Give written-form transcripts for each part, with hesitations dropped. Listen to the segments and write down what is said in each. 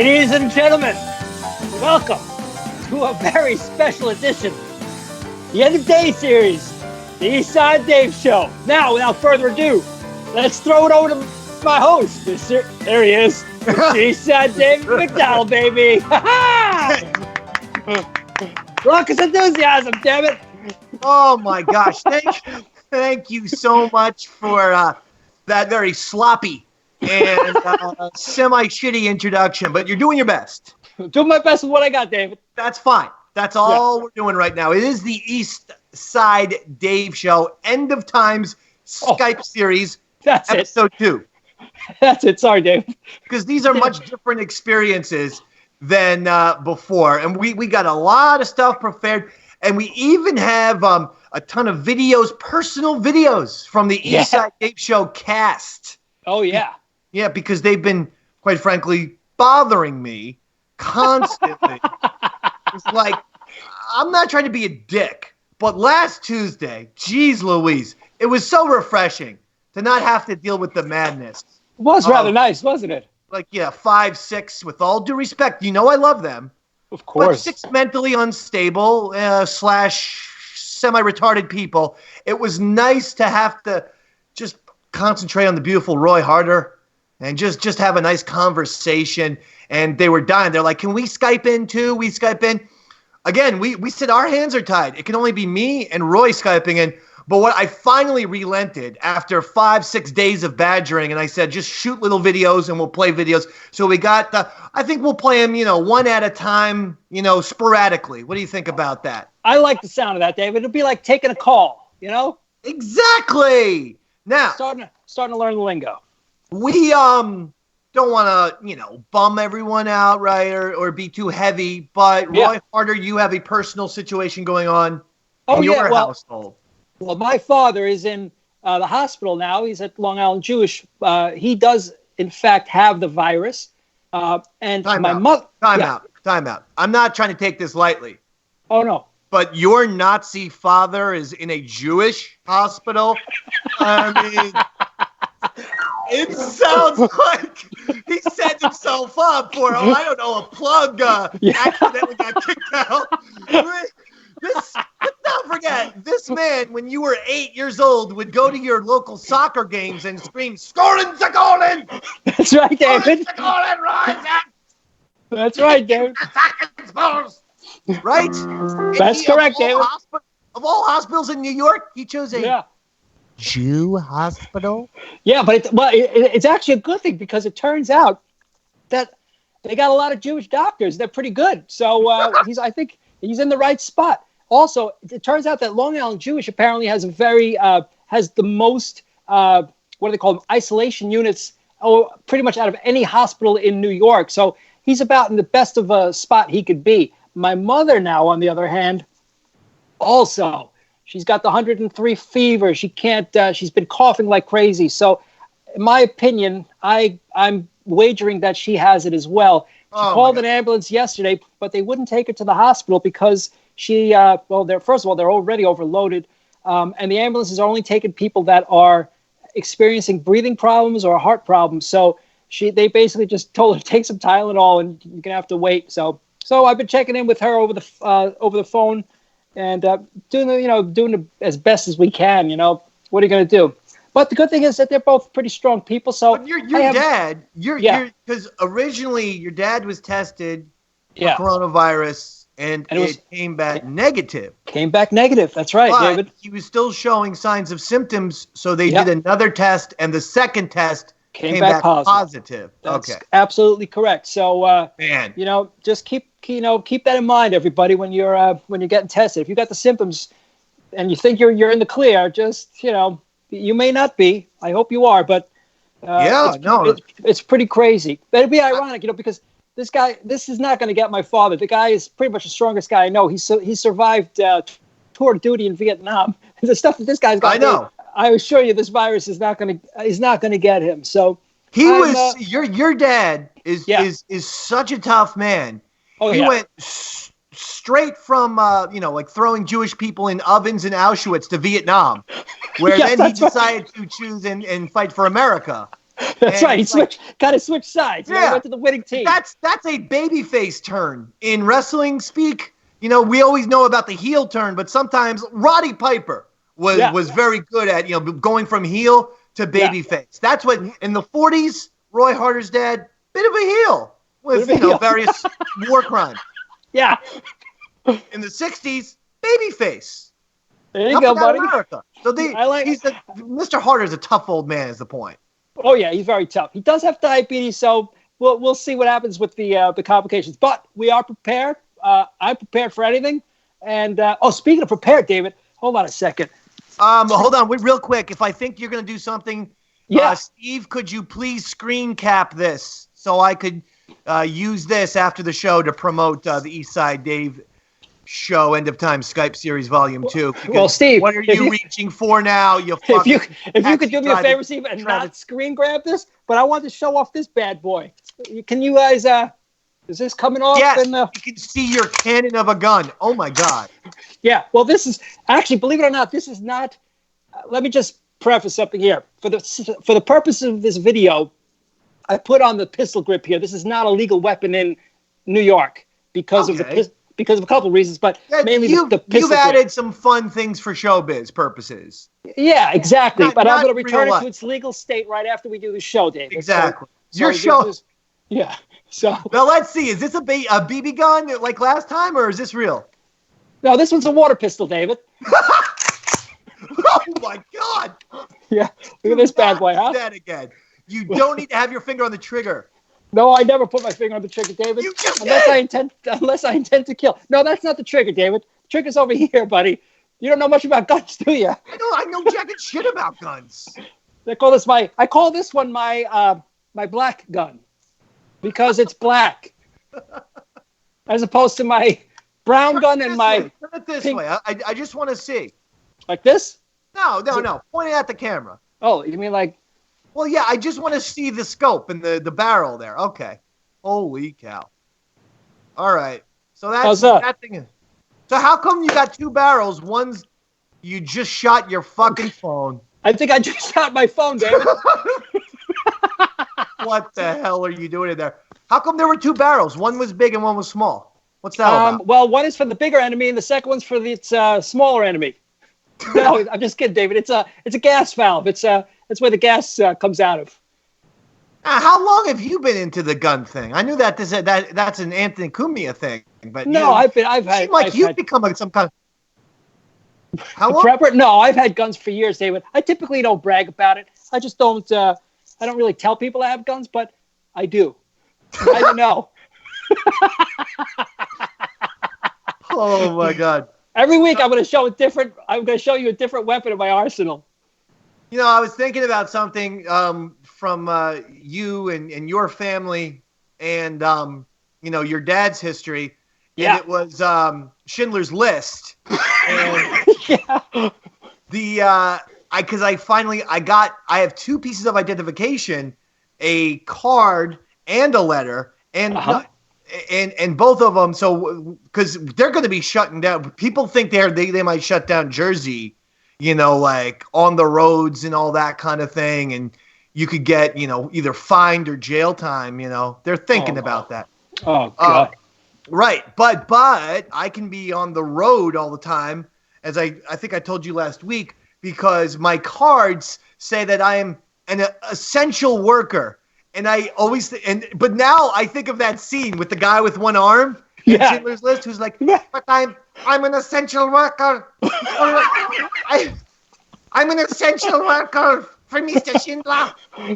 Ladies and gentlemen, welcome to a very special edition, the End of Day series, the Eastside Dave Show. Now, without further ado, let's throw it over to my host. There he is, Eastside Dave McDowell, baby. Raucous enthusiasm, damn it. Oh my gosh! Thank you so much for that very sloppy and semi-shitty introduction. But you're doing your best. Doing my best with what I got, David. That's fine. That's all we're doing right now. It is the East Side Dave Show, End of Times Skype series, That's episode 2. That's it. Sorry, Dave. Because these are much different experiences than before, and we got a lot of stuff prepared. And we even have a ton of videos, personal videos from the Eastside Dave Show cast. Oh, yeah. Yeah, because they've been, quite frankly, bothering me constantly. It's like, I'm not trying to be a dick, but last Tuesday, geez Louise, it was so refreshing to not have to deal with the madness. It was rather nice, wasn't it? Like, 5, 6, with all due respect. You know I love them. Of course. But 6 mentally unstable / semi-retarded people. It was nice to have to just concentrate on the beautiful Roy Harder and just have a nice conversation. And they were dying. They're like, can we Skype in too? We Skype in. Again, we said our hands are tied. It can only be me and Roy Skyping in. But what I finally relented after 5, 6 days of badgering, and I said, just shoot little videos and we'll play videos. So we got, I think we'll play them, one at a time, sporadically. What do you think about that? I like the sound of that, David. It'll be like taking a call, Exactly. Now, starting to learn the lingo. We don't want to, bum everyone out, right, or be too heavy. But Roy Harder, you have a personal situation going on in your household. Well, my father is in the hospital now. He's at Long Island Jewish. He does, in fact, have the virus. And my mother... Time out. I'm not trying to take this lightly. Oh, no. But your Nazi father is in a Jewish hospital? I mean, it sounds like he set himself up for, a plug accidentally got kicked out. Let's not forget, this man, when you were 8 years old, would go to your local soccer games and scream, "Scoring, Scoring!" That's right, David. Scoring, right? That's right, David. Right? That's correct, David. Of all hospitals in New York, he chose a Jew hospital? Yeah, but it's actually a good thing because it turns out that they got a lot of Jewish doctors. They're pretty good. So I think he's in the right spot. Also, it turns out that Long Island Jewish apparently has has the most, what do they call them, isolation units, pretty much out of any hospital in New York. So he's about in the best of a spot he could be. My mother now, on the other hand, also, she's got the 103 fever. She can't, she's been coughing like crazy. So in my opinion, I'm wagering that she has it as well. She called an ambulance yesterday, but they wouldn't take her to the hospital because she, first of all, they're already overloaded. And the ambulances are only taking people that are experiencing breathing problems or heart problems. So they basically just told her to take some Tylenol and you're going to have to wait. So I've been checking in with her over the phone and doing as best as we can. What are you going to do? But the good thing is that they're both pretty strong people. So but your dad, because originally your dad was tested for coronavirus and it came back negative. Came back negative. That's right, but David. He was still showing signs of symptoms, so they did another test, and the second test came back positive. That's absolutely correct. So just keep that in mind, everybody, when you're getting tested. If you got the symptoms and you think you're in the clear, just you may not be. I hope you are, but it's pretty crazy. But it'd be ironic, because this is not going to get my father. The guy is pretty much the strongest guy I know. He survived tour of duty in Vietnam. The stuff that this guy's got. I know. I assure you, this virus is not going to get him. So your dad is such a tough man. Oh, he went straight from throwing Jewish people in ovens in Auschwitz to Vietnam, where then he decided to choose and fight for America. That's right. He kind of switched sides. Yeah. He went to the winning team. That's a babyface turn in wrestling speak. We always know about the heel turn, but sometimes Roddy Piper was very good at going from heel to babyface. That's what in the 40s. Roy Harder's dad, bit of a heel with various war crimes. Yeah. In the 60s, babyface. There you go, buddy. America. So Mr. Harder's a tough old man. Is the point? Oh yeah, he's very tough. He does have diabetes, so we'll see what happens with the complications. But we are prepared. I'm prepared for anything. And speaking of prepared, David, hold on a second. Hold on, real quick. If I think you're going to do something, Steve, could you please screen cap this so I could use this after the show to promote the East Side Dave show End of Time Skype Series Volume 2? Well, Steve, what are you reaching for now? If you could do me a favor, Steve, and not screen grab this, but I want to show off this bad boy. Can you guys? Is this coming off? Yes, you can see your cannon of a gun. Oh my God. Yeah. Well, this is actually, believe it or not, this is not. Let me just preface something here. For the purpose of this video, I put on the pistol grip here. This is not a legal weapon in New York because of a couple of reasons, but mainly the pistol. You've added some fun things for showbiz purposes. Yeah, exactly. But I'm going to return it to its legal state right after we do the show, David. Exactly. Your show. Yeah. So now let's see. Is this a BB gun like last time, or is this real? No, this one's a water pistol, David. Oh my God! Yeah, look at this bad boy, huh? That again. You don't need to have your finger on the trigger. No, I never put my finger on the trigger, David. You just unless did. I intend to kill. No, that's not the trigger, David. The trigger's over here, buddy. You don't know much about guns, do you? I know jacket shit about guns. I call this one my black gun because it's black, as opposed to my brown gun and my. Turn it this way. I just want to see. Like this? No. Pointing at the camera. Oh, you mean like? Well, yeah. I just want to see the scope and the barrel there. Okay. Holy cow! All right. So that's that thing. So how come you got two barrels? One's you just shot your fucking phone. I think I just shot my phone, David. What the hell are you doing in there? How come there were two barrels? One was big and one was small. What's that about? Well, one is for the bigger enemy, and the second one's for its smaller enemy. No, I'm just kidding, David. It's a gas valve. It's where the gas comes out of. How long have you been into the gun thing? I knew that's an Anthony Cumia thing, but no, I've become some kind of. How long? Prepper? No, I've had guns for years, David. I typically don't brag about it. I just don't. I don't really tell people I have guns, but I do. I don't know. Oh my God! Every week I'm going to show you a different weapon in my arsenal. I was thinking about something from you and your family and your dad's history. Yeah. And it was Schindler's List. And I have two pieces of identification, a card and a letter, and and both of them. So because they're going to be shutting down. People think they might shut down Jersey, like on the roads and all that kind of thing, and you could get either fined or jail time. They're thinking about that. Oh God. Right, but I can be on the road all the time, as I think I told you last week, because my cards say that I am an essential worker, and I always but now I think of that scene with the guy with one arm in Schindler's List, who's like, but I'm an essential worker. I'm an essential worker for Mr. Schindler.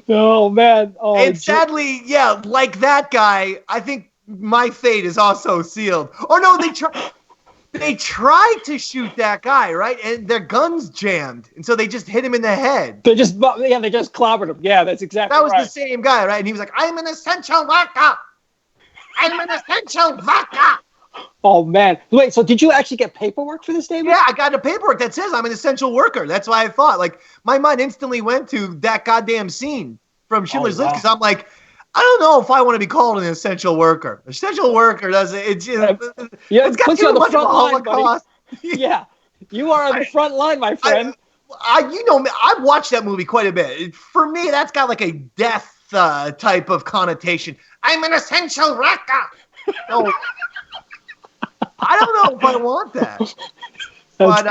Oh man! Oh, and sadly, like that guy, I think. My fate is also sealed. Oh no, they tried to shoot that guy, right? And their guns jammed, and so they just hit him in the head. They just clobbered him. Yeah, that's exactly. That was the same guy, right? And he was like, "I'm an essential worker. I'm an essential worker." Oh man! Wait, so did you actually get paperwork for this, David? Yeah, I got a paperwork that says I'm an essential worker. That's why I thought. Like, my mind instantly went to that goddamn scene from Schindler's List because I'm like. I don't know if I want to be called an essential worker. Essential worker doesn't. It's it's got too much of a Holocaust. Yeah, you are on the front line, my friend. I've watched that movie quite a bit. For me, that's got like a death type of connotation. I'm an essential wrecker. No, I don't know if I want that. But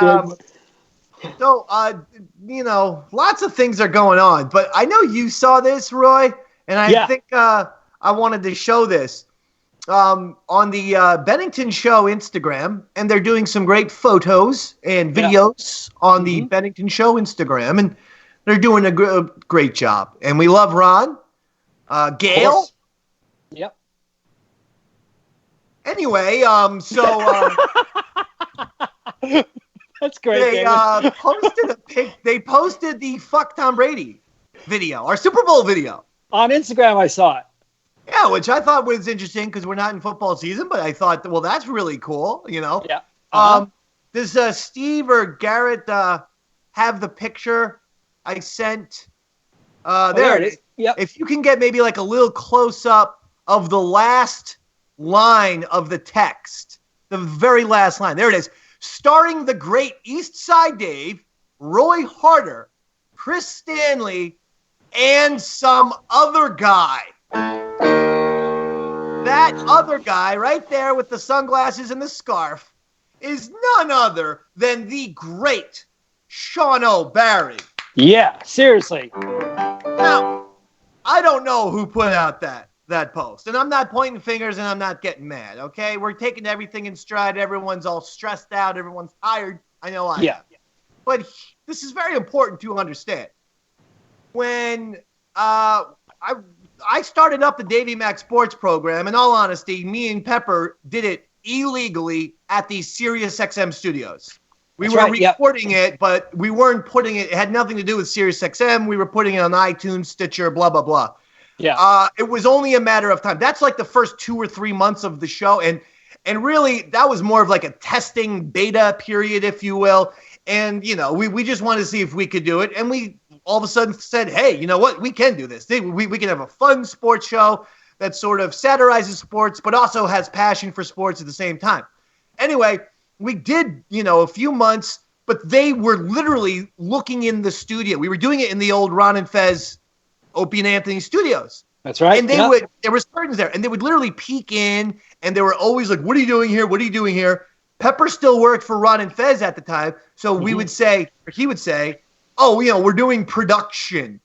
lots of things are going on. But I know you saw this, Roy, and I think I wanted to show this on the Bennington Show Instagram, and they're doing some great photos and videos on the Bennington Show Instagram, and they're doing a great job. And we love Ron, Gail. Yep. Anyway, that's great. They posted the Fuck Tom Brady video, our Super Bowl video. On Instagram, I saw it. Yeah, which I thought was interesting because we're not in football season, but I thought, well, that's really cool, Yeah. Does Steve or Garrett have the picture I sent? There it is. Yep. If you can get maybe like a little close-up of the last line of the text, the very last line. There it is. Starring the great East Side Dave, Roy Harder, Chris Stanley, and some other guy. That other guy right there with the sunglasses and the scarf is none other than the great Sean O'Barry. Yeah, seriously. Now, I don't know who put out that post, and I'm not pointing fingers and I'm not getting mad, okay? We're taking everything in stride. Everyone's all stressed out. Everyone's tired. I know I am. But this is very important to understand. When I started up the Davey Mac Sports program, in all honesty, me and Pepper did it illegally at the SiriusXM studios. We were recording it, but we weren't putting it. It had nothing to do with SiriusXM. We were putting it on iTunes, Stitcher, blah, blah, blah. Yeah. It was only a matter of time. That's like the first 2 or 3 months of the show. And really, that was more of like a testing beta period, if you will. And, we just wanted to see if we could do it. And we all of a sudden said, hey, you know what? We can do this. We can have a fun sports show that sort of satirizes sports, but also has passion for sports at the same time. Anyway, we did, a few months, but they were literally looking in the studio. We were doing it in the old Ron and Fez, Opie and Anthony studios. That's right. And there was curtains there, and they would literally peek in, and they were always like, what are you doing here? What are you doing here? Pepper still worked for Ron and Fez at the time, so we would say, or he would say, oh, we're doing production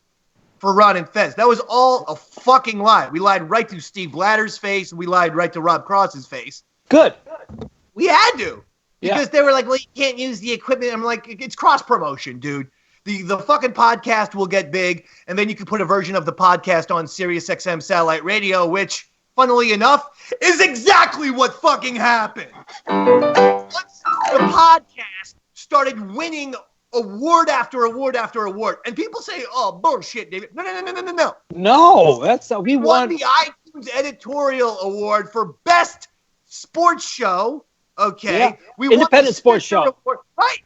for Ron and Fez. That was all a fucking lie. We lied right to Steve Ladder's face, and we lied right to Rob Cross's face. Good. We had to. Because they were like, well, you can't use the equipment. I'm like, it's cross-promotion, dude. The fucking podcast will get big, and then you can put a version of the podcast on SiriusXM satellite radio, which, funnily enough, is exactly what fucking happened. Once the podcast started winning award after award after award, and people say, oh, bullshit, David. No. No, that's we won the iTunes editorial award for best sports show. Okay. Yeah. We independent sports show. Award, right.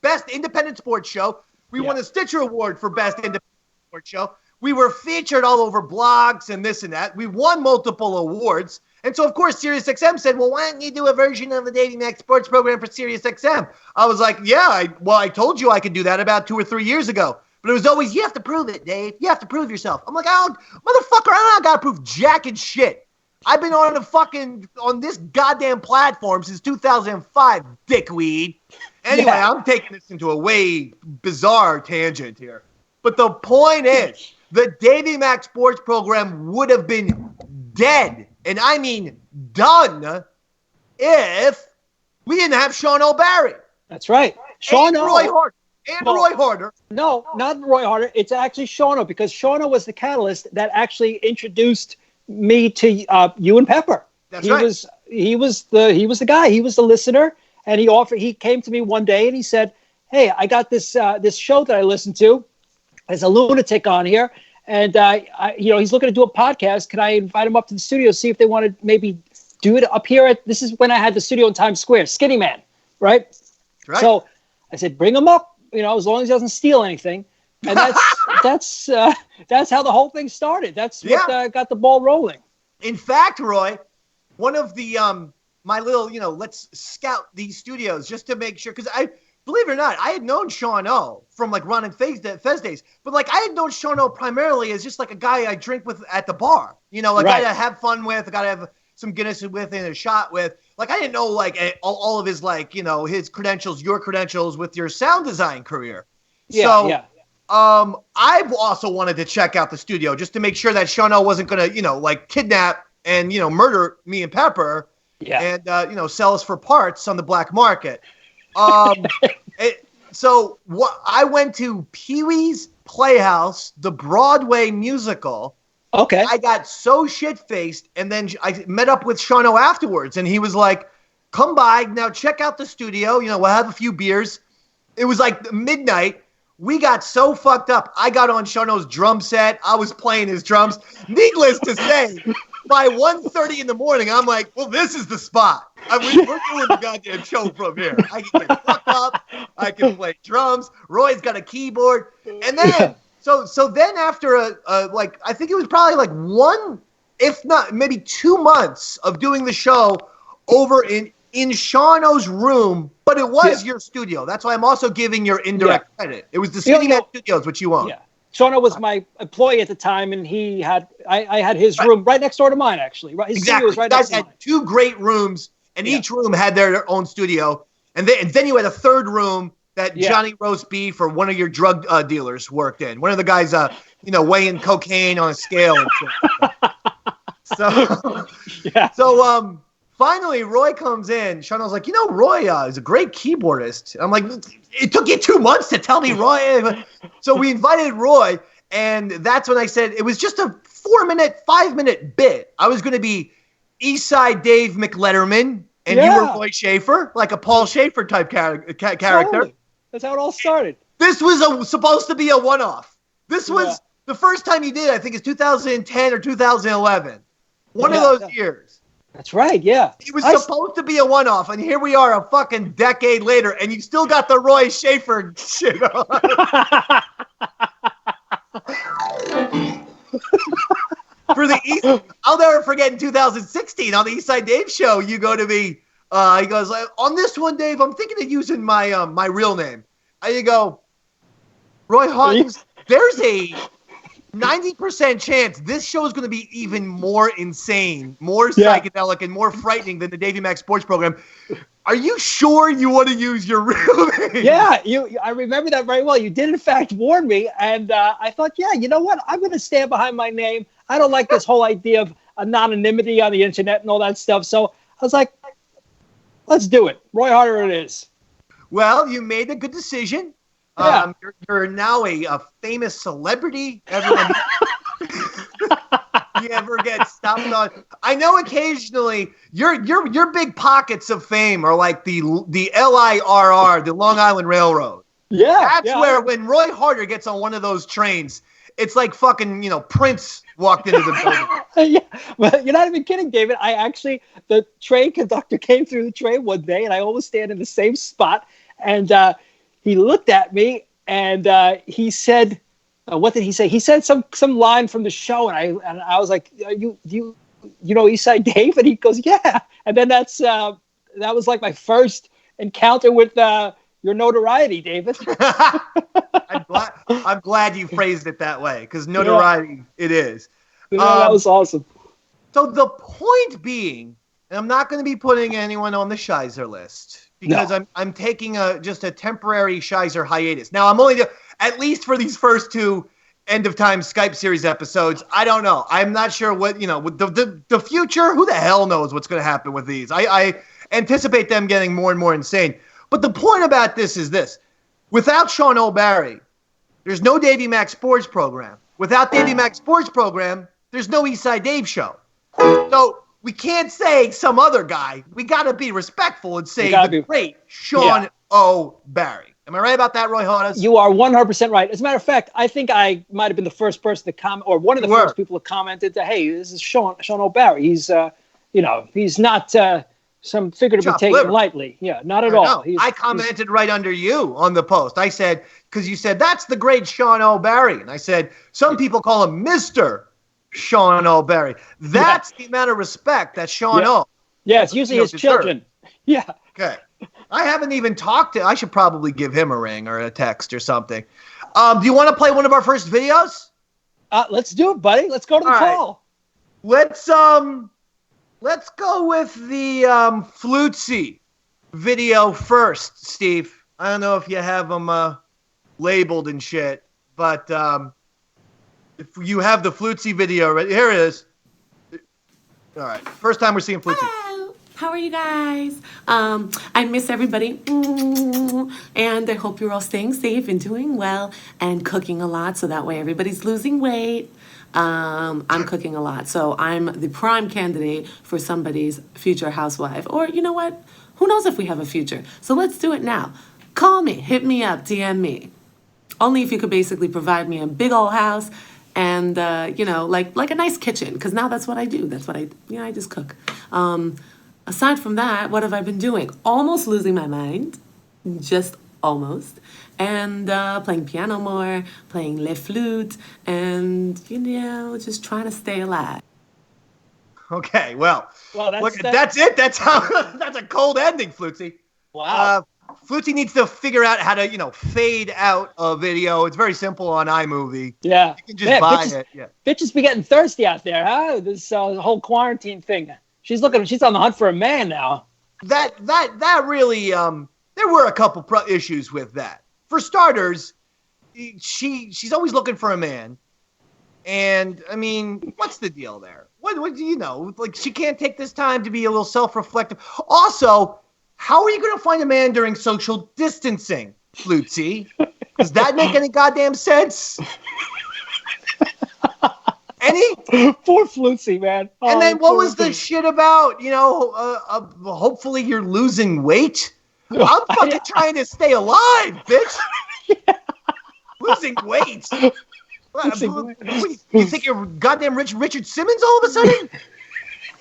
Best independent sports show. We won a Stitcher Award for best independent sports show. We were featured all over blogs and this and that. We won multiple awards. And so, of course, SiriusXM said, well, why don't you do a version of the Davey Mac Sports program for SiriusXM? I was like, I told you I could do that about 2 or 3 years ago. But it was always, you have to prove it, Dave. You have to prove yourself. I'm like, oh, motherfucker, I don't got to prove jack and shit. I've been on this goddamn platform since 2005, dickweed. Anyway, I'm taking this into a way bizarre tangent here. But the point is, the Davey Mac Sports program would have been dead, and I mean done, if we didn't have Sean O'Barry. That's right. Roy Harder. No, not Roy Harder. It's actually Shauno, because Shauno was the catalyst that actually introduced me to you and Pepper. That's right. He was the guy. He was the listener, and he came to me one day and he said, "Hey, I got this show that I listen to. There's a lunatic on here, and he's looking to do a podcast. Can I invite him up to the studio, see if they want to maybe do it up here at?" This is when I had the studio in Times Square, Skinny Man, right? Right. So I said, "Bring him up, as long as he doesn't steal anything." And that's how the whole thing started. That's what got the ball rolling. In fact, Roy, one of the my little let's scout these studios just to make sure, because believe it or not, I had known Sean O from like Ron and Fez days, but like I had known Sean O primarily as just like a guy I drink with at the bar. You know, like Right. I have fun with, I gotta have some Guinness with and a shot with. Like I didn't know like all of his like, you know, his credentials, your credentials with your sound design career. Yeah. I've also wanted to check out the studio just to make sure that Sean O wasn't gonna, you know, like kidnap and, you know, murder me and Pepper and, you know, sell us for parts on the black market. So I went to Pee-wee's Playhouse, the Broadway musical. Okay. I got so shit-faced, and then I met up with Sean O afterwards, and he was like, come by, now check out the studio, you know, we'll have a few beers. It was like midnight. We got so fucked up. I got on Sean O's drum set. I was playing his drums. Needless to say, by 1:30 in the morning, I'm like, well, this is the spot. We're doing the goddamn show from here. I can get fucked up. I can play drums. Roy's got a keyboard. And then, so then after like, I think it was probably like one, if not maybe 2 months of doing the show over in Sean O's room, but it was your studio. That's why I'm also giving your indirect credit. It was the Skinny Man Studios, which you own. Yeah. Sean O was my employee at the time, and I had his room right next door to mine, actually. Right, his studio was right next to mine. You guys had 2 great rooms, and each room had their own studio. And then you had a third room that Johnny Roast Beef or one of your drug dealers worked in. One of the guys, you know, weighing cocaine on a scale and shit. So finally, Roy comes in. Sean was like, you know, Roy is a great keyboardist. I'm like, it took you 2 months to tell me, Roy. So we invited Roy, and that's when I said it was just a 5-minute bit. I was going to be Eastside Dave McLetterman, and you were Roy Schaefer, like a Paul Schaefer type character. Totally. That's how it all started. This was supposed to be a one-off. This was the first time you did it, I think it's 2010 or 2011. One of those years. That's right, yeah. It was supposed to be a one-off, and here we are a fucking decade later, and you still got the Roy Schaefer shit on. For the East, I'll never forget in 2016 on the Eastside Dave show, you go to me, he goes, on this one, Dave, I'm thinking of using my my real name. And you go, Roy Hawkins, there's a 90% chance this show is going to be even more insane, more psychedelic, and more frightening than the Davey Max Sports Program. Are you sure you want to use your real name? Yeah, I remember that very well. You did, in fact, warn me, and I thought, you know what? I'm going to stand behind my name. I don't like this whole idea of anonymity on the internet and all that stuff. So I was like, let's do it. Roy Harder it is. Well, you made a good decision. You're now a famous celebrity. Everyone, you ever get stopped on? I know occasionally your big pockets of fame are like the LIRR, the Long Island Railroad. Yeah, that's where when Roy Harder gets on one of those trains, it's like fucking Prince walked into the building. Well, you're not even kidding, David. The train conductor came through the train one day, and I always stand in the same spot, and he looked at me and he said, what did he say? He said some line from the show, and I was like, you know Eastside Dave? And he goes, yeah. And then that was like my first encounter with your notoriety, David. I'm glad you phrased it that way, because notoriety it is. That was awesome. So the point being, and I'm not going to be putting anyone on the Shizer list, because I'm taking just a temporary Shizer hiatus. Now, I'm only at least for these first 2 end of time Skype series episodes. I don't know. I'm not sure what, with the future. Who the hell knows what's going to happen with these? I anticipate them getting more and more insane. But the point about this is this. Without Sean O'Barry, there's no Davey Max Sports Program. Without Davey Max Sports Program, there's no Eastside Dave show. So we can't say some other guy. We got to be respectful and say the great Sean O'Barry. Am I right about that, Roy Hodas? You are 100% right. As a matter of fact, I think I might have been the first person to comment, or one of the first people who commented that, hey, this is Sean O'Barry. He's, he's not some figure to be taken lightly. Yeah, not at all. I commented right under you on the post. I said, because you said, that's the great Sean O'Barry. And I said, some people call him Mr. Sean O'Barry. That's the amount of respect that Sean O. Yeah, it's usually his children. Yeah. Okay. I haven't even talked to. I should probably give him a ring or a text or something. Do you want to play one of our first videos? Let's do it, buddy. Let's go to the call. Let's go with the Flutzy video first, Steve. I don't know if you have them labeled and shit, but if you have the Flutzy video right here, it is. All right, first time we're seeing Flutzy. Hello. How are you guys? I miss everybody, and I hope you're all staying safe and doing well and cooking a lot, so that way everybody's losing weight. I'm cooking a lot, so I'm the prime candidate for somebody's future housewife. Or you know what? Who knows if we have a future? So let's do it now. Call me, hit me up, DM me. Only if you could basically provide me a big old house and like a nice kitchen, because now that's what I do. That's what I just cook. Aside from that, what have I been doing? Almost losing my mind, just almost, and playing piano more, playing le flute, and just trying to stay alive. Okay, well that's it. That's a cold ending, Flutzy. Wow. Flutzy needs to figure out how to, fade out a video. It's very simple on iMovie. Yeah. You can just buy it. Yeah. Bitches be getting thirsty out there, huh? This whole quarantine thing. She's on the hunt for a man now. That really, there were a couple issues with that. For starters, she's always looking for a man. And, I mean, what's the deal there? What do you know? Like, she can't take this time to be a little self-reflective. Also, how are you going to find a man during social distancing, Flutzy? Does that make any goddamn sense? Any? Poor Flutzy, man. And then what was the shit about, hopefully you're losing weight? I'm fucking trying to stay alive, bitch. Yeah. Losing weight. You think you're goddamn Richard Simmons all of a sudden?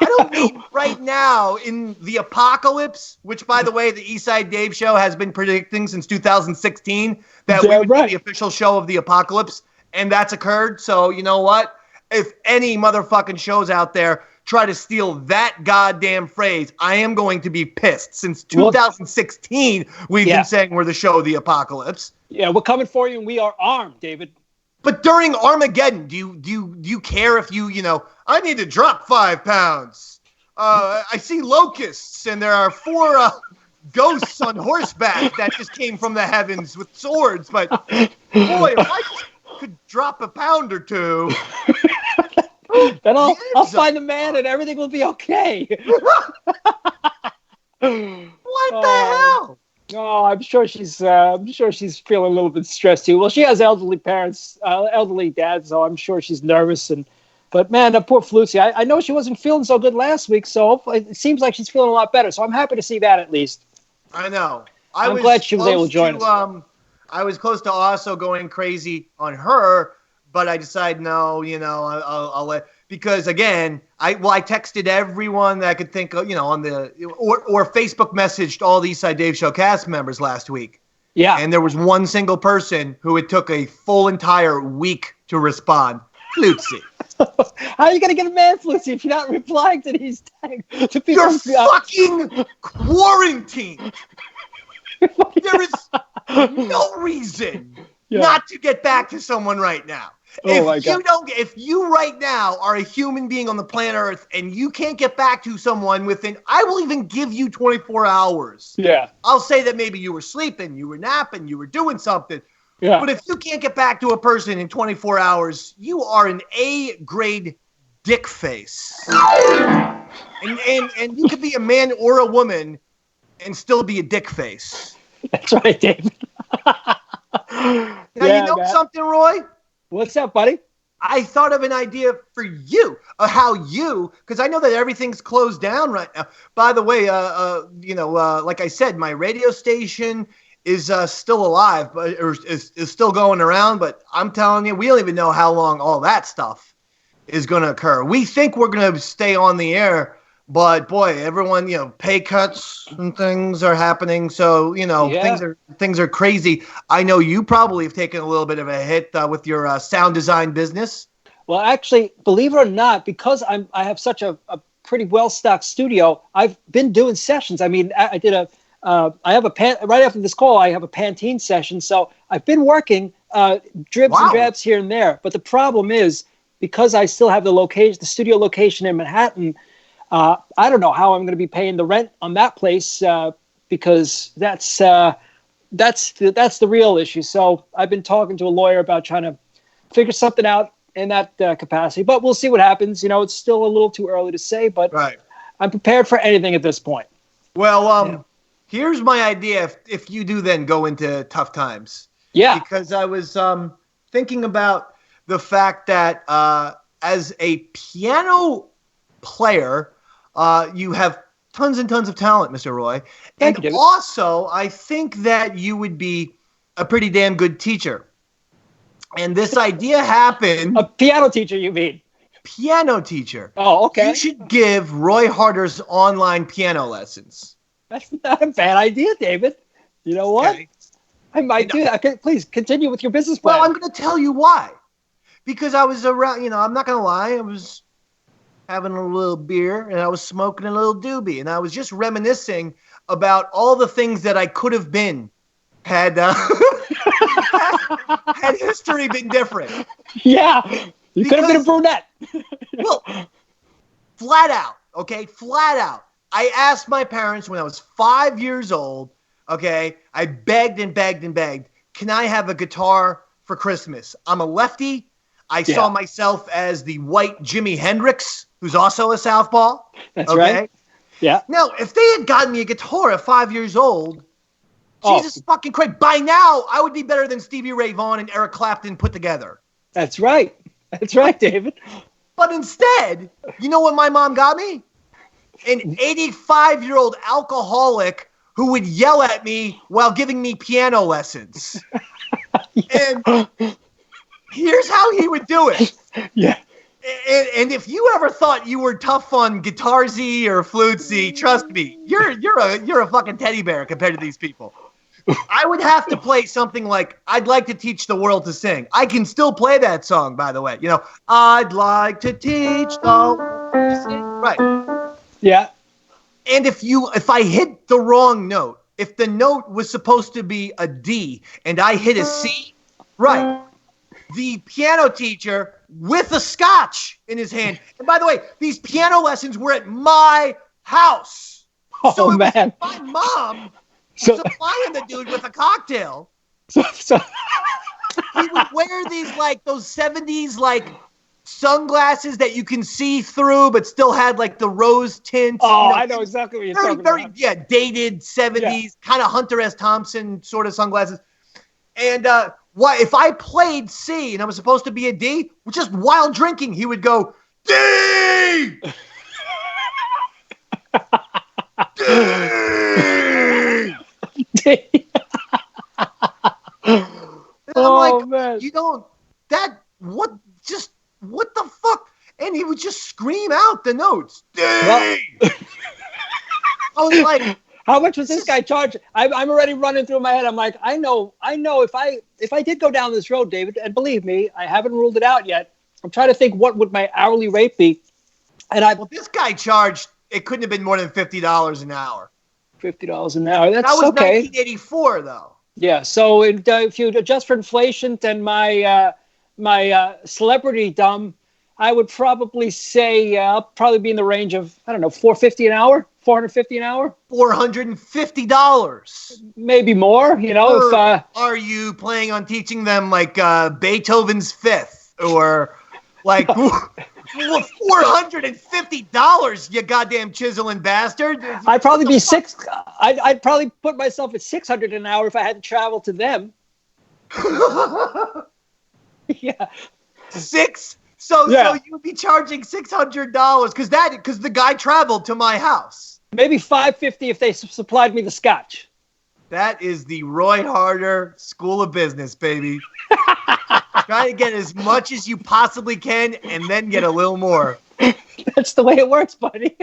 I don't mean right now in the apocalypse, which, by the way, the Eastside Dave Show has been predicting since 2016 that we would be the official show of the apocalypse, and that's occurred. So you know what? If any motherfucking shows out there try to steal that goddamn phrase, I am going to be pissed. Since 2016, we've been saying we're the show of the apocalypse. Yeah, we're coming for you, and we are armed, David. But during Armageddon, do you care if I need to drop 5 pounds. I see locusts, and there are 4 ghosts on horseback that just came from the heavens with swords. But boy, if I just could drop a pound or 2, then I'll find a man, and everything will be okay. What the hell? Oh, I'm sure she's feeling a little bit stressed too. Well, she has elderly parents, elderly dad, so I'm sure she's nervous. But man, that poor Flutzy. I know she wasn't feeling so good last week, so hopefully it seems like she's feeling a lot better. So I'm happy to see that at least. I know. I'm glad she was able to join us. I was close to also going crazy on her, but I decided no. I'll let. Because again, I texted everyone that I could think of, on the or Facebook messaged all the Eastside Dave Show cast members last week. Yeah. And there was one single person who it took a full entire week to respond. Flutzy. How are you going to get a man, Flutzy, if you're not replying to these tags? You're fucking quarantined. There is no reason not to get back to someone right now. If you right now are a human being on the planet Earth and you can't get back to someone within, I will even give you 24 hours. Yeah. I'll say that maybe you were sleeping, you were napping, you were doing something. Yeah. But if you can't get back to a person in 24 hours, you are an A-grade dick face. And you could be a man or a woman and still be a dick face. That's right, David. Now, something, Roy? What's up, buddy? I thought of an idea for you, because I know that everything's closed down right now. By the way, like I said, my radio station is still alive, but is still going around. But I'm telling you, we don't even know how long all that stuff is going to occur. We think we're going to stay on the air, but boy, everyone, pay cuts and things are happening. So, things are crazy. I know you probably have taken a little bit of a hit with your sound design business. Well, actually, believe it or not, because I have such a pretty well-stocked studio, I've been doing sessions. I mean, I did I have right after this call, I have a Pantene session. So I've been working dribs and drabs here and there. But the problem is, because I still have the studio location in Manhattan, I don't know how I'm going to be paying the rent on that place because that's the real issue. So I've been talking to a lawyer about trying to figure something out in that capacity. But we'll see what happens. It's still a little too early to say, but I'm prepared for anything at this point. Well, here's my idea if you do then go into tough times. Yeah. Because I was thinking about the fact that as a piano player, you have tons and tons of talent, Mr. Roy. Thank you, also, I think that you would be a pretty damn good teacher. And this idea happened. A piano teacher, you mean? Piano teacher. Oh, okay. You should give Roy Harder's online piano lessons. That's not a bad idea, David. You know what? Okay. I might do that. Okay, please continue with your business plan. Well, I'm going to tell you why. Because I was around, I'm not going to lie. I was having a little beer and I was smoking a little doobie. And I was just reminiscing about all the things that I could have been had had history been different. Yeah. You could have been a brunette. Well, flat out. I asked my parents when I was 5 years old, okay, I begged and begged and begged, can I have a guitar for Christmas? I'm a lefty. I saw myself as the white Jimi Hendrix, who's also a southpaw. That's right. Yeah. Now, if they had gotten me a guitar at 5 years old, Jesus fucking Christ, by now I would be better than Stevie Ray Vaughan and Eric Clapton put together. That's right. That's right, David. But instead, you know what my mom got me? An 85-year-old alcoholic who would yell at me while giving me piano lessons. And here's how he would do it. Yeah. And if you ever thought you were tough on Guitar-Z or Flute-Z, trust me, you're a fucking teddy bear compared to these people. I would have to play something like I'd like to teach the world to sing. I can still play that song, by the way. I'd like to teach the world to sing. Right. Yeah. And if I hit the wrong note, if the note was supposed to be a D and I hit a C, right, the piano teacher with a scotch in his hand. And by the way, these piano lessons were at my house. Oh, so man. My mom supplying the dude with a cocktail. So he would wear these those 70s sunglasses that you can see through but still had the rose tint. I know exactly what you're talking about. Yeah, dated 70s, kind of Hunter S. Thompson sort of sunglasses. And if I played C and I was supposed to be a D, just while drinking, he would go, D! D! Man. What the fuck? And he would just scream out the notes. D! Well, I was like, how much was this guy charge? I'm already running through my head. I'm like, I know. If I did go down this road, David, and believe me, I haven't ruled it out yet. I'm trying to think what would my hourly rate be. And this guy charged. It couldn't have been more than $50 an hour. $50 an hour. That was okay. 1984, though. Yeah. So if you adjust for inflation and my celebrity dumb, I would probably say I'll probably be in the range of, I don't know, $450 an hour, $450 an hour. $450. Maybe more, if are you planning on teaching them Beethoven's Fifth or $450, you goddamn chiseling bastard? I'd probably be I'd probably put myself at $600 an hour if I had to travel to them. Yeah. So you would be charging $600 because the guy traveled to my house. Maybe $550 if they supplied me the scotch. That is the Roy Harder School of Business, baby. Try to get as much as you possibly can and then get a little more. That's the way it works, buddy.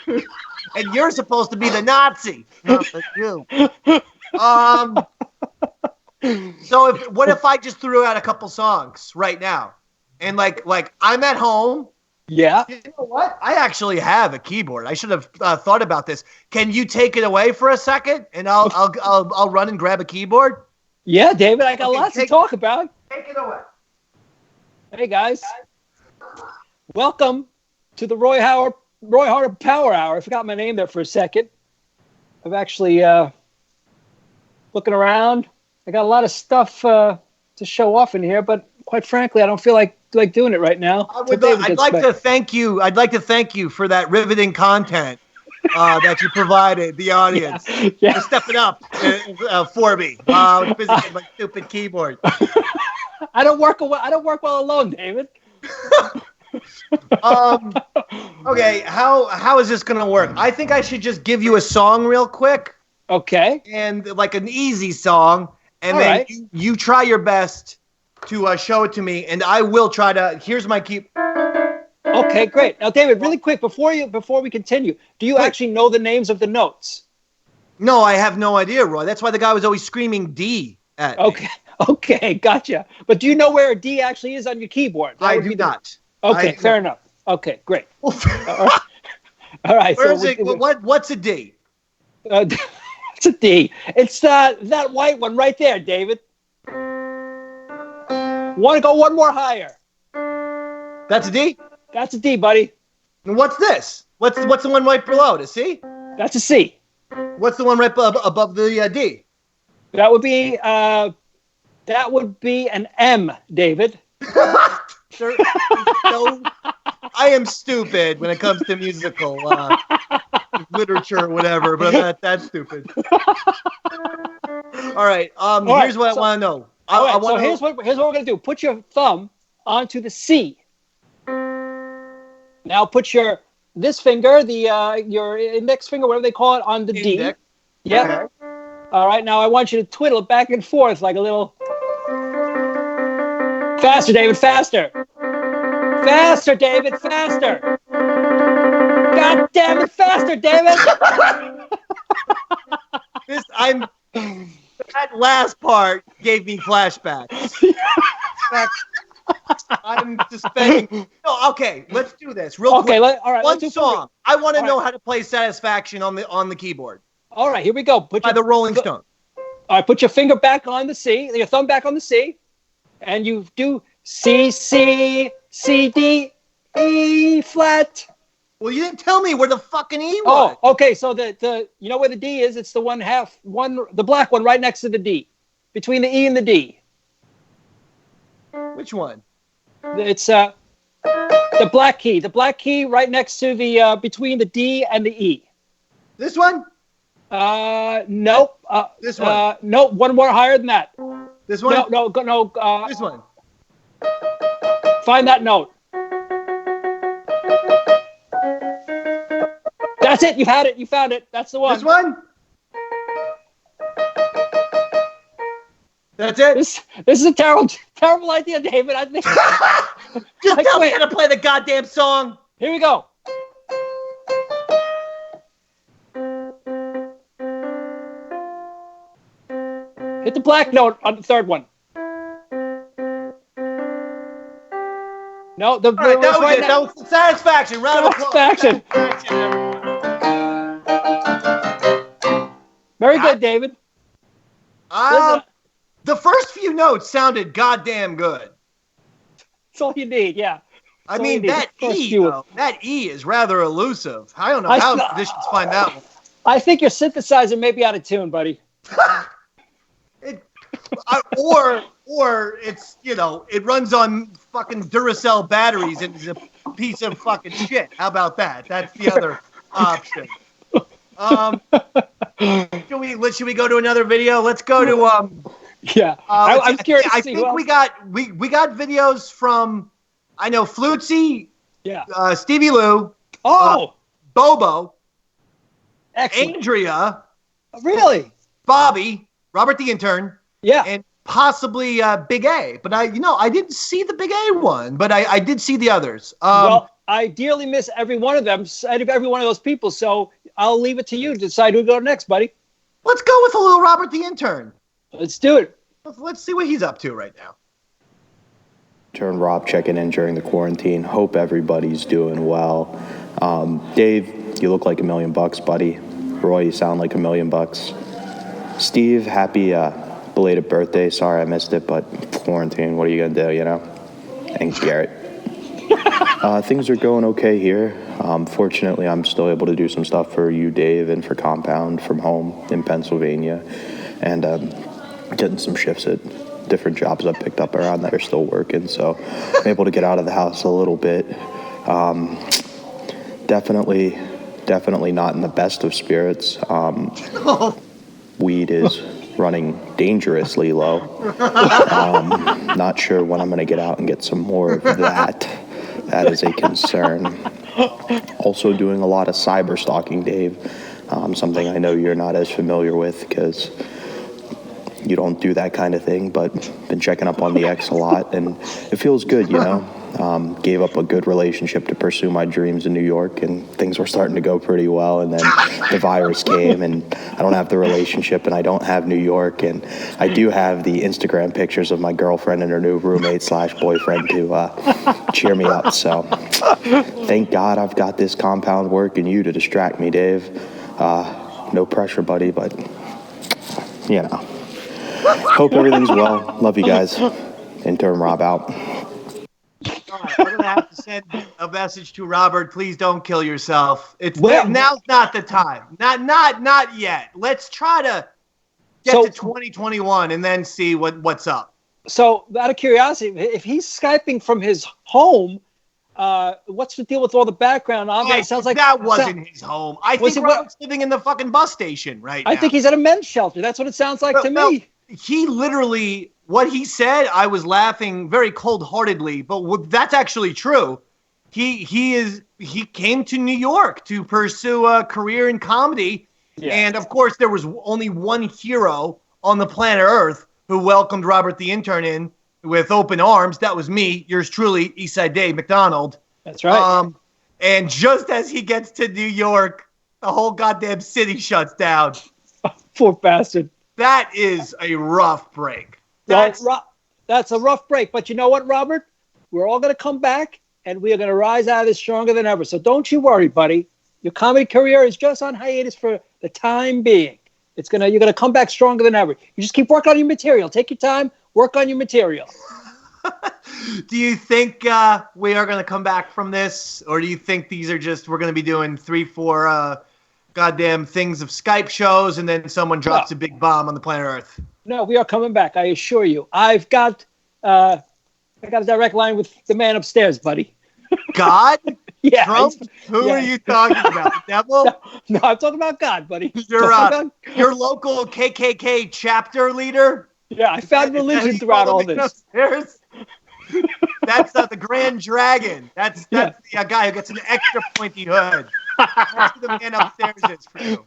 And you're supposed to be the Nazi. Not for you. So what if I just threw out a couple songs right now? And I'm at home Yeah. You know what? I actually have a keyboard. I should have thought about this. Can you take it away for a second, and I'll run and grab a keyboard? Yeah, David, I got lots to talk about. Take it away. Hey guys, welcome to the Roy Harder Power Hour. I forgot my name there for a second. I'm actually looking around. I got a lot of stuff to show off in here, but quite frankly, I don't feel like doing it right now. I'd like to thank you. I'd like to thank you for that riveting content that you provided the audience. Yeah. For stepping up for me. I was busy with my stupid keyboard. I don't work well alone, David. Okay, how is this gonna work? I think I should just give you a song real quick. Okay. And like an easy song, and then you try your best to show it to me, and I will try to. Here's my key. Okay, great. Now, David, really quick before we continue, do you actually know the names of the notes? No, I have no idea, Roy. That's why the guy was always screaming D at me. Okay, gotcha. But do you know where a D actually is on your keyboard? I do not. Okay, fair enough. Okay, great. All right. Where is it? What's a D? It's a D. It's that white one right there, David. Want to go one more higher? That's a D? That's a D, buddy. And what's this? What's the one right below it? A C? That's a C. What's the one right above the D? That would be an M, David. I am stupid when it comes to musical literature or whatever, but I'm not that stupid. All right. Here's what I want to know. Here's what we're gonna do. Put your thumb onto the C. Now put this finger, your index finger, whatever they call it, on the Index. D. Yep. Okay. All right. Now I want you to twiddle it back and forth like a little. Faster, David. Faster. Faster, David. Faster. God damn it! Faster, David. That last part gave me flashbacks. I'm suspending. No, okay, let's do this real quick. All right. One song. I want to know how to play Satisfaction on the keyboard. All right, here we go. By the Rolling Stones. All right, put your finger back on the C, your thumb back on the C, and you do C, C, C, D, E flat. Well, you didn't tell me where the fucking E was. Oh, okay. So the you know where the D is? It's the the black one right next to the D, between the E and the D. Which one? It's the black key. The black key right next to the between the D and the E. This one? Nope. This one? No, one more higher than that. This one? No. This one. Find that note. That's it. You've had it. You found it. That's the one. This one? That's it? This is a terrible idea, David. I think. Just tell me how to play the goddamn song. Here we go. Hit the black note on the third one. No, that was it. That was Satisfaction. Round of applause. Satisfaction. Very good, David. The first few notes sounded goddamn good. That's all you need, yeah. I mean, that E is rather elusive. I don't know how musicians find that one. I think your synthesizer may be out of tune, buddy. Or it's, it runs on fucking Duracell batteries and is a piece of fucking shit. How about that? That's the other option. Should we go to another video? Let's go to yeah. I'm curious. I think we got videos from, I know, Flutzy, Stevie Lou, Bobo, excellent. Andrea, really, Bobby, Robert the Intern, and possibly Big A. But I didn't see the Big A one, but I did see the others. Well, I dearly miss every one of them, every one of those people. So I'll leave it to you to decide who to go next, buddy. Let's go with a little Robert the Intern. Let's do it. Let's see what he's up to right now. Intern Rob checking in during the quarantine. Hope everybody's doing well. Dave, you look like $1 million, buddy. Roy, you sound like $1 million. Steve, happy belated birthday. Sorry I missed it, but quarantine, what are you gonna do, you know? And Garrett. Things are going okay here. Fortunately, I'm still able to do some stuff for you, Dave, and for Compound from home in Pennsylvania. And getting some shifts at different jobs I've picked up around that are still working. So I'm able to get out of the house a little bit. Definitely not in the best of spirits. Weed is running dangerously low. Not sure when I'm going to get out and get some more of that. That is a concern. Also doing a lot of cyber stalking, Dave. Something I know you're not as familiar with because you don't do that kind of thing, but been checking up on the ex a lot, and it feels good, you know. Gave up a good relationship to pursue my dreams in New York, and things were starting to go pretty well, and then the virus came, and I don't have the relationship, and I don't have New York, and I do have the Instagram pictures of my girlfriend and her new roommate / boyfriend to cheer me up. So thank God I've got this Compound work and you to distract me, Dave. No pressure, buddy, but you know. Hope everything's well. Love you guys. Intern Rob out. All right, we're going to have to send a message to Robert. Please don't kill yourself. Now's not the time. Not yet. Let's try to get to 2021 and then see what's up. So, out of curiosity, if he's Skyping from his home, what's the deal with all the background on that? Sounds like that wasn't his home. I think Robert's living in the fucking bus station right now. I think he's at a men's shelter. That's what it sounds like to me. He literally, what he said, I was laughing very cold-heartedly, but that's actually true. He came to New York to pursue a career in comedy, and of course there was only one hero on the planet Earth who welcomed Robert the Intern in with open arms. That was me, yours truly, Eastside Dave McDonald. That's right. And just as he gets to New York, the whole goddamn city shuts down. Poor bastard. That is a rough break. That's a rough break. But you know what, Robert? We're all going to come back, and we are going to rise out of this stronger than ever. So don't you worry, buddy. Your comedy career is just on hiatus for the time being. You're going to come back stronger than ever. You just keep working on your material. Take your time. Work on your material. Do you think we are going to come back from this? Or do you think these are just, we're going to be doing 3-4 goddamn things of Skype shows and then someone drops a big bomb on the planet Earth? No, we are coming back. I assure you. I've got a direct line with the man upstairs, buddy. God? Yeah. Trump? Who are you talking about? The devil? No, I'm talking about God, buddy. Your local KKK chapter leader? Yeah, I found religion throughout all this. Upstairs? That's the Grand Dragon. That's the guy who gets an extra pointy hood. That's who the man upstairs is for you.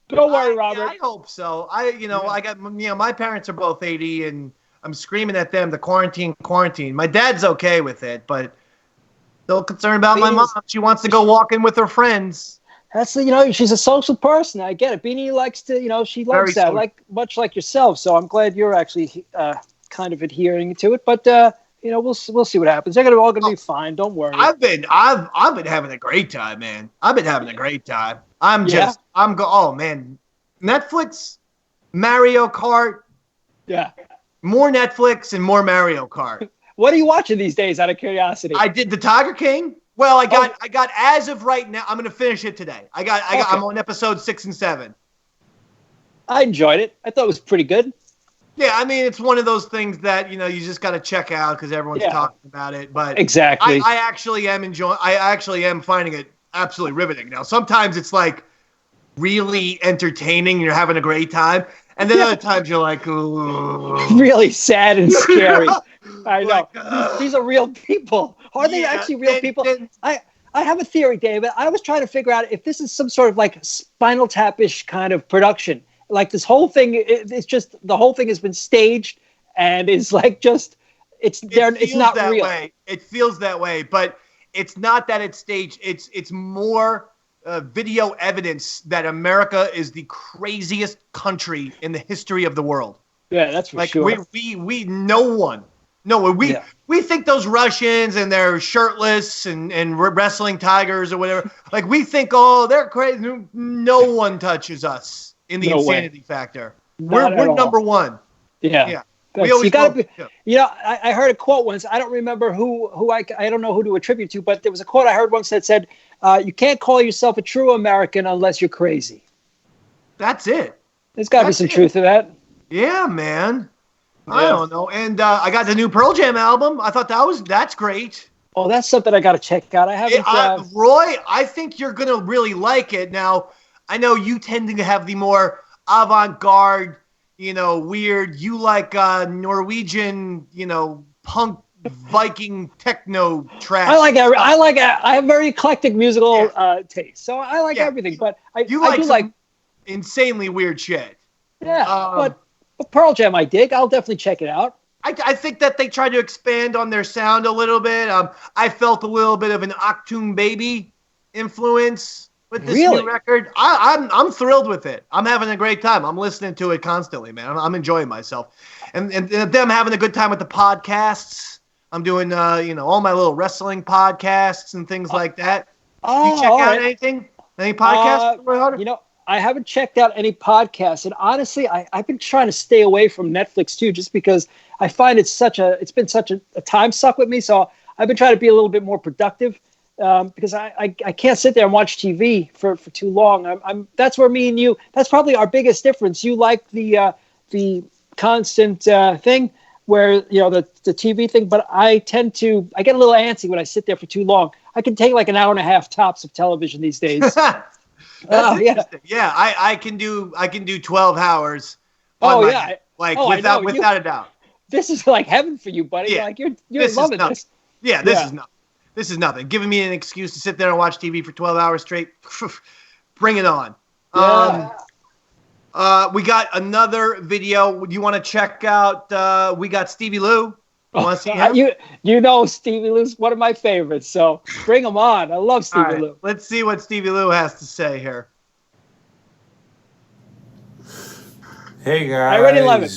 Don't worry, Robert. I hope so. I got my parents are both 80, and I'm screaming at them, the quarantine. My dad's okay with it, but still concerned about my mom. She wants to go walking with her friends. That's she's a social person. I get it. Beanie likes to, she loves that, much like yourself. So I'm glad you're actually kind of adhering to it. But we'll see what happens. They're all gonna be fine. Don't worry. I've been having a great time, man. I've been having a great time. Oh man, Netflix, Mario Kart. Yeah. More Netflix and more Mario Kart. What are you watching these days, out of curiosity? I did the Tiger King. Well, I got as of right now. I'm going to finish it today. I'm on episode 6 and 7. I enjoyed it. I thought it was pretty good. Yeah, I mean, it's one of those things that you just got to check out because everyone's talking about it. But exactly, I actually am enjoying. I actually am finding it absolutely riveting. Now, sometimes it's like really entertaining. And you're having a great time, and then other times you're like, ooh. Really sad and scary. I know. These are real people. Are they actually real people? I have a theory, David. I was trying to figure out if this is some sort of like Spinal Tap-ish kind of production. Like this whole thing, it's just the whole thing has been staged, and it's like it's not real. It feels that way, but it's not that it's staged. It's more video evidence that America is the craziest country in the history of the world. Yeah, that's for Like sure. we no one. No, we think those Russians and they're shirtless and wrestling tigers or whatever. Like we think, oh, they're crazy. No one touches us in the No way. insanity factor. Not at We're all. number one. Yeah. Yeah. That's, We always you gotta go, be. yeah. You know, I heard a quote once. I don't remember who I don't know who to attribute to, but there was a quote I heard once that said, "You can't call yourself a true American unless you're crazy." That's it. There's got to be That's some it. truth to that. Yeah, man. I Yeah. don't know. And I got the new Pearl Jam album. I thought that's great. Oh, that's something I got to check out. I haven't. Roy, I think you're gonna really like it. Now, I know you tend to have the more avant-garde, weird. You like Norwegian, punk Viking techno trash. I have very eclectic musical taste, so I like everything. But I do like insanely weird shit. Yeah, but Pearl Jam I dig. I'll definitely check it out. I think that they tried to expand on their sound a little bit. I felt a little bit of an Achtung Baby influence with this new record. I'm thrilled with it. I'm having a great time. I'm listening to it constantly, man. I'm enjoying myself, and them having a good time with the podcasts. I'm doing all my little wrestling podcasts and things like that. You check out anything? Any podcasts? I haven't checked out any podcasts, and honestly, I've been trying to stay away from Netflix too, just because I find it's been such a time suck with me. So I've been trying to be a little bit more productive because I can't sit there and watch TV for too long. That's where me and you. That's probably our biggest difference. You like the constant thing where the TV thing, but I get a little antsy when I sit there for too long. I can take like an hour and a half tops of television these days. That's interesting. Yeah, I can do 12 hours. Without a doubt. This is like heaven for you, buddy. Yeah. Like you're loving this. Yeah, this is nothing. This is nothing. Giving me an excuse to sit there and watch TV for 12 hours straight. Bring it on. Yeah. We got another video. You want to check out? We got Stevie Lou. Want to see him? Stevie Lou's one of my favorites, so bring him on. I love Stevie Lou. Let's see what Stevie Lou has to say here. Hey guys. I already love it.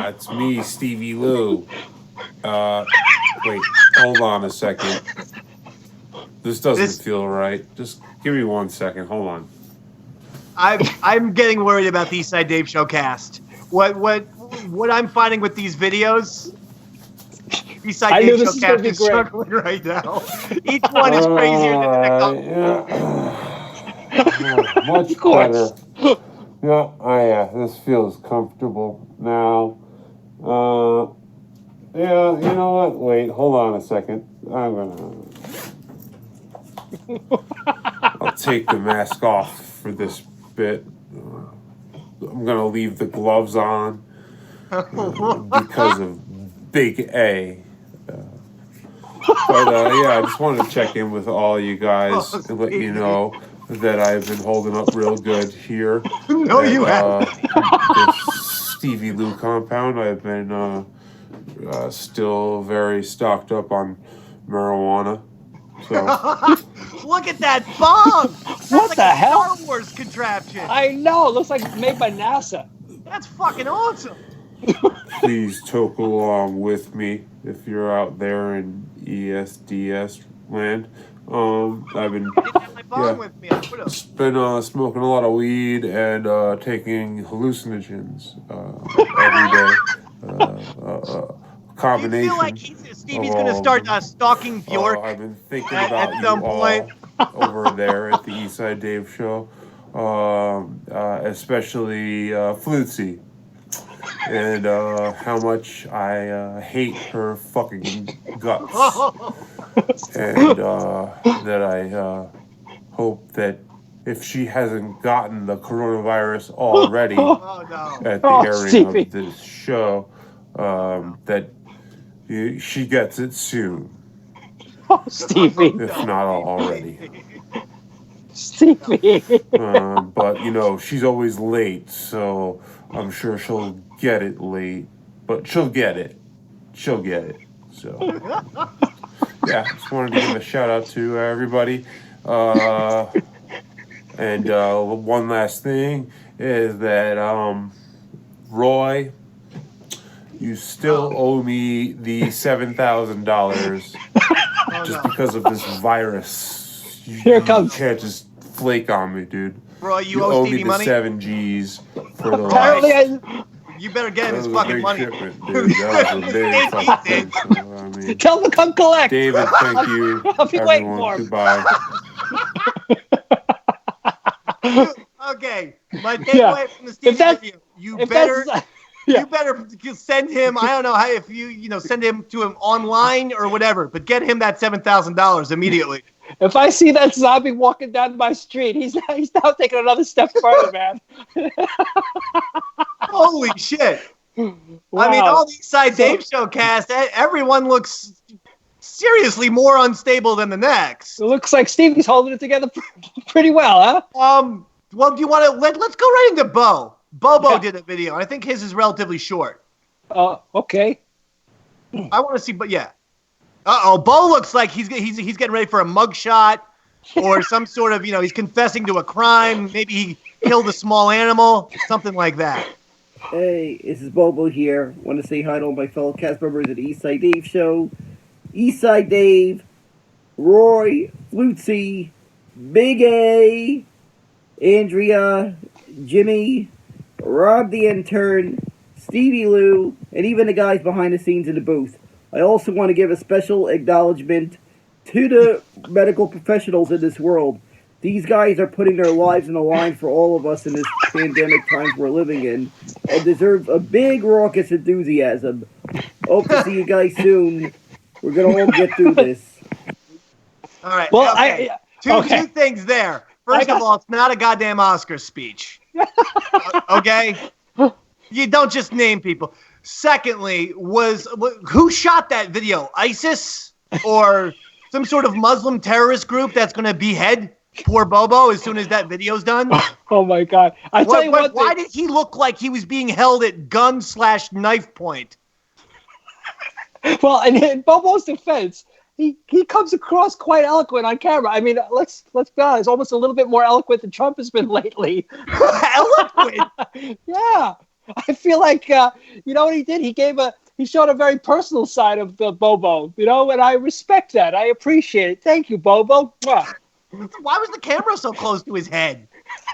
It's me, Stevie Lou. Wait, hold on a second. This doesn't feel right. Just give me 1 second. Hold on. I'm getting worried about the Eastside Dave Show cast. What I'm finding with these videos, Eastside Dave Show cast is struggling right now. Each one is crazier than the next. Much better. Yeah, this feels comfortable now. Yeah, you know what? Wait, hold on a second. I'll take the mask off for this bit. I'm gonna leave the gloves on because of Big A. I just wanted to check in with all you guys and let you know that I've been holding up real good here. No, you haven't. This Stevie Lou compound. I've been still very stocked up on marijuana. So look at that bomb! What like the hell? Star Wars contraption. I know. It looks like it's made by NASA. That's fucking awesome. Please toke along with me if you're out there in ESDS land. I've been smoking a lot of weed and taking hallucinogens every day. Combination. Do you feel like Stevie's going to start stalking Bjork? I've been thinking about at some point over there at the Eastside Dave Show, especially Flutzy, and how much I hate her fucking guts, and that I hope that if she hasn't gotten the coronavirus already at the airing Stevie. of this show, that she gets it soon. Oh, Stevie. If not already. Stevie. But, she's always late, so I'm sure she'll get it late. But she'll get it. She'll get it. So, yeah, just wanted to give a shout out to everybody. And one last thing is that Roy, you still owe me the $7,000 just because of this virus. Here it comes. You can't just flake on me, dude. Roy, you owe me Stevie the money? 7 G's for the Apparently, last. You better get him That his was a fucking big money. shipment, dude. That was a big fucking thing. So, I mean, tell them to come collect. David, thank you. I'll be waiting Everyone, for him. goodbye. Okay, my takeaway from the Stevie video: you better send him. I don't know how if you send him to him online or whatever, but get him that $7,000 immediately. If I see that zombie walking down my street, he's now taking another step further, man. Holy shit! Wow. I mean, all the Eastside Dave Show cast, everyone looks seriously more unstable than the next. It looks like Stevie's holding it together pretty well, huh? Well, do you want to let's go right into Bo. Bobo did a video. I think his is relatively short. Okay. I want to see, but yeah. Bo looks like he's getting ready for a mugshot or some sort of, he's confessing to a crime. Maybe he killed a small animal, something like that. Hey, this is Bobo here. Want to say hi to all my fellow cast members of the Eastside Dave Show. Eastside Dave, Roy, Flutzy, Big A, Andrea, Jimmy, Rob the Intern, Stevie Lou, and even the guys behind the scenes in the booth. I also want to give a special acknowledgement to the medical professionals in this world. These guys are putting their lives on the line for all of us in this pandemic times we're living in, and deserve a big raucous enthusiasm. Hope to see you guys soon. We're going to all get through this. All right. Well, okay. Two things there. First of all, it's not a goddamn Oscar speech. Okay? You don't just name people. Secondly, who shot that video? ISIS or some sort of Muslim terrorist group that's going to behead poor Bobo as soon as that video's done? Oh my God! Why did he look like he was being held at gun/knife point? Well, and in Bobo's defense, he comes across quite eloquent on camera. I mean, let's be honest, almost a little bit more eloquent than Trump has been lately. Eloquent? Yeah. I feel like, you know what he did? He showed a very personal side of the Bobo, and I respect that. I appreciate it. Thank you, Bobo. Mwah. Why was the camera so close to his head?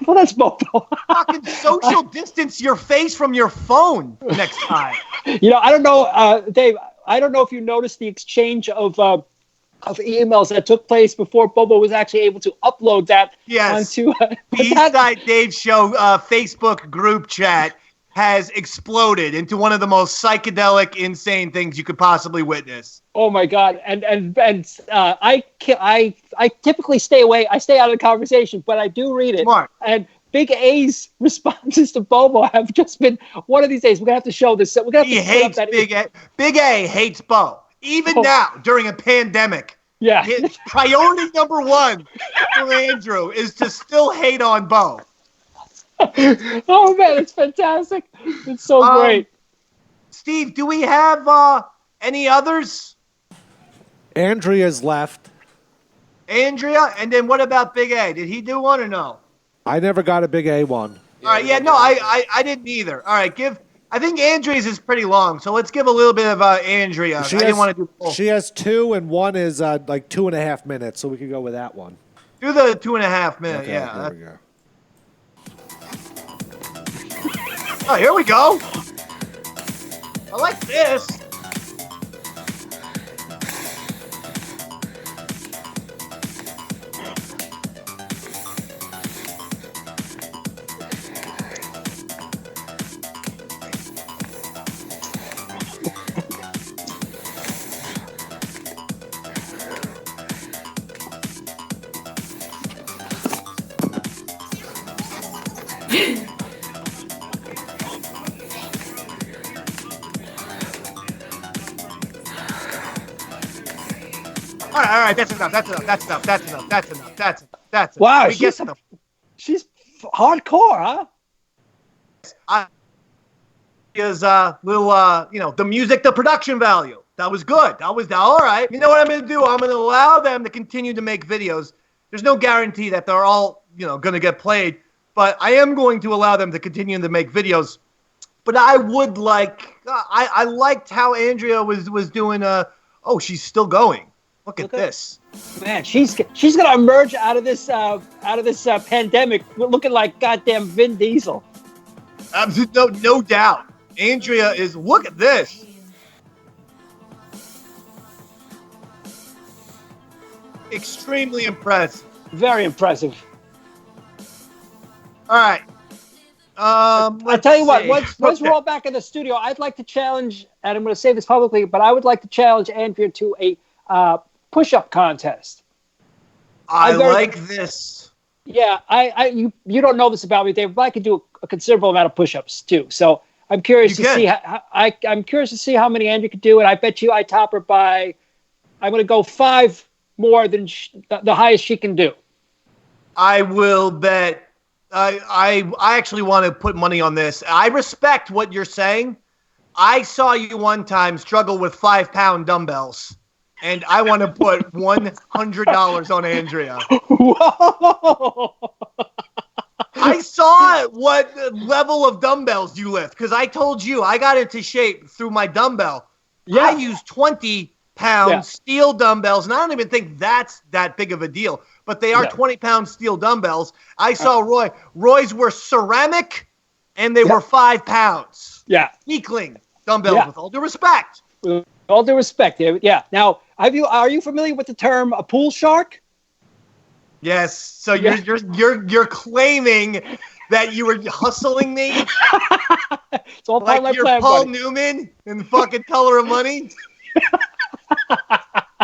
Well, that's Bobo. Fucking social distance your face from your phone next time. I don't know, Dave, I don't know if you noticed the exchange of emails that took place before Bobo was actually able to upload that onto the Eastside Dave Show Facebook group chat has exploded into one of the most psychedelic, insane things you could possibly witness. Oh my God! And I typically stay away. I stay out of the conversation, but I do read it. Smart. And Big A's responses to Bobo have just been one of these days. We're gonna have to show this. We're gonna have he to hates Big A. Big A hates Bo. Even now, during a pandemic. Yeah. His priority number one for Andrew is to still hate on Bo. Oh man, it's fantastic. It's so great. Steve, do we have any others? Andrea's left. Andrea? And then what about Big A? Did he do one or no? I never got a Big A one. All right, I didn't either. All right, I think Andrea's is pretty long, so let's give a little bit of Andrea. I didn't want to do both. She has 2, and one is like 2.5 minutes, so we could go with that one. Do the 2.5 minutes, Okay, yeah. There we go. Oh, here we go. I like this. All right, that's enough. Wow, she's hardcore, huh? Is little the music, the production value. That was good. That was all right. You know what I'm going to do? I'm going to allow them to continue to make videos. There's no guarantee that they're all going to get played, but I am going to allow them to continue to make videos but I would like. I liked how Andrea was doing. Oh, she's still going. Look at this. Man, she's gonna emerge out of this pandemic looking like goddamn Vin Diesel. No doubt. Andrea is. Look at this. Extremely impressive. Very impressive. All right. I tell you what, once we're all back in the studio, I'd like to challenge, and I'm going to say this publicly, but I would like to challenge Andrea to a push-up contest. I like this. Yeah, you don't know this about me, Dave, but I can do a considerable amount of push-ups too. So I'm curious to see. I'm curious to see how many Andrea could do, and I bet you I top her by. I'm going to go 5 more than the highest she can do. I will bet. I actually want to put money on this. I respect what you're saying. I saw you one time struggle with 5-pound dumbbells, and I want to put $100 on Andrea. Whoa! I saw what level of dumbbells you lift because I told you I got into shape through my dumbbell. Yeah. I use 20-pound steel dumbbells, and I don't even think that's that big of a deal. But they are 20-pound steel dumbbells. I saw Roy. Roy's were ceramic, and they were 5 pounds. Yeah. Weakling dumbbells, with all due respect. With all due respect, David. Yeah. Now, are you familiar with the term a pool shark? Yes. So you're claiming that you were hustling me? It's all part of my you're plan, Paul buddy. Newman in fucking Color of Money?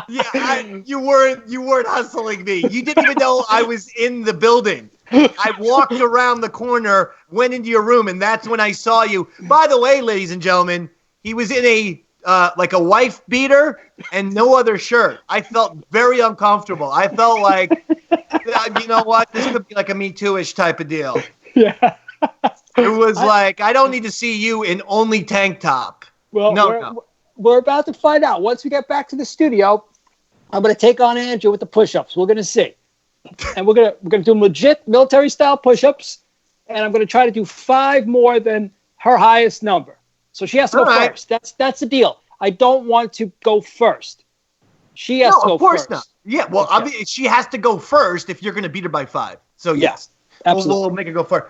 Yeah, you weren't hustling me. You didn't even know I was in the building. I walked around the corner, went into your room, and that's when I saw you. By the way, ladies and gentlemen, he was in a wife beater and no other shirt. I felt very uncomfortable. I felt like, you know what? This could be like a Me Too-ish type of deal. Yeah. It was like, I don't need to see you in only tank top. Well, we're about to find out. Once we get back to the studio, I'm going to take on Andrew with the push-ups. We're going to see. And we're going to do legit military-style push-ups, and I'm going to try to do 5 more than her highest number. So she has to go first. That's the deal. I don't want to go first. She has to go first. Of course not. Yeah, well, okay. I mean, she has to go first if you're going to beat her by 5. So, yes. Absolutely. We'll make her go first.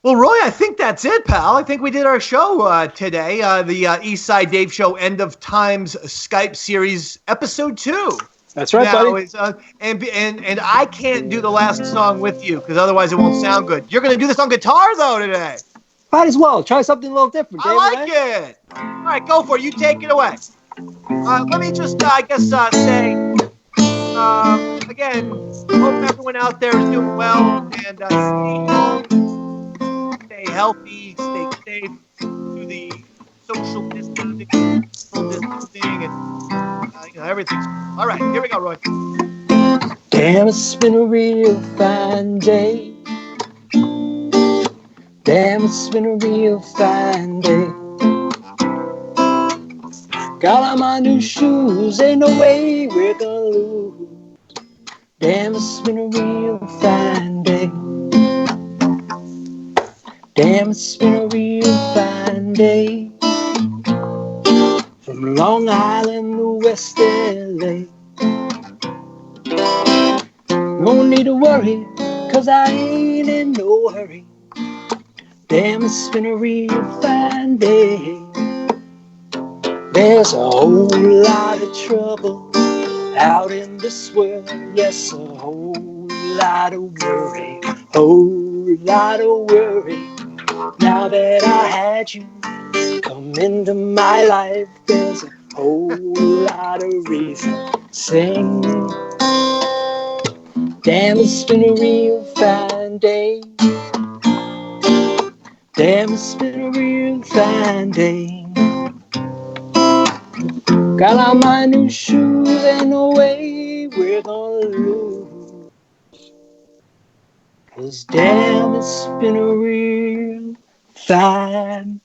Well, Roy, I think that's it, pal. I think we did our show today. The Eastside Dave Show End of Times Skype Series Episode 2. That's right, buddy. And I can't do the last song with you because otherwise it won't sound good. You're going to do this on guitar, though, today. Might as well. Try something a little different, David. I like it. All right, go for it. You take it away. Let me just, say, again, hope everyone out there is doing well and stay home, stay healthy, stay safe through the social distancing, and everything. All right, here we go, Roy. Damn, it's been a real fine day. Damn, it's been a real fine day. Got on my new shoes, ain't no way we're gonna lose. Damn, it's been a real fine day. Damn, it's been a real fine day. From Long Island to West LA. No need to worry, cause I ain't in no hurry. Damn, it's been a real fine day. There's a whole lot of trouble out in this world. Yes, a whole lot of worry. Whole lot of worry. Now that I had you come into my life, there's a whole lot of reason to sing. Damn, it's been a real fine day. Damn, it's been a real fine day. Got on my new shoes, ain't no way we're gonna lose. 'Cause damn, it's been a real fine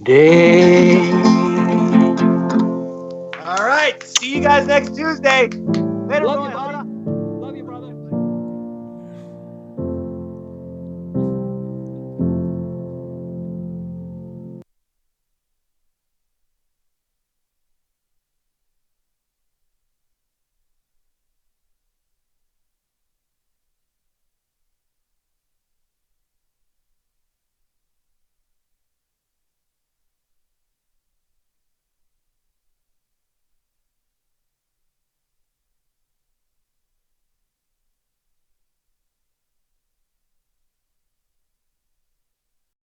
day. All right, see you guys next Tuesday. Later, Love you,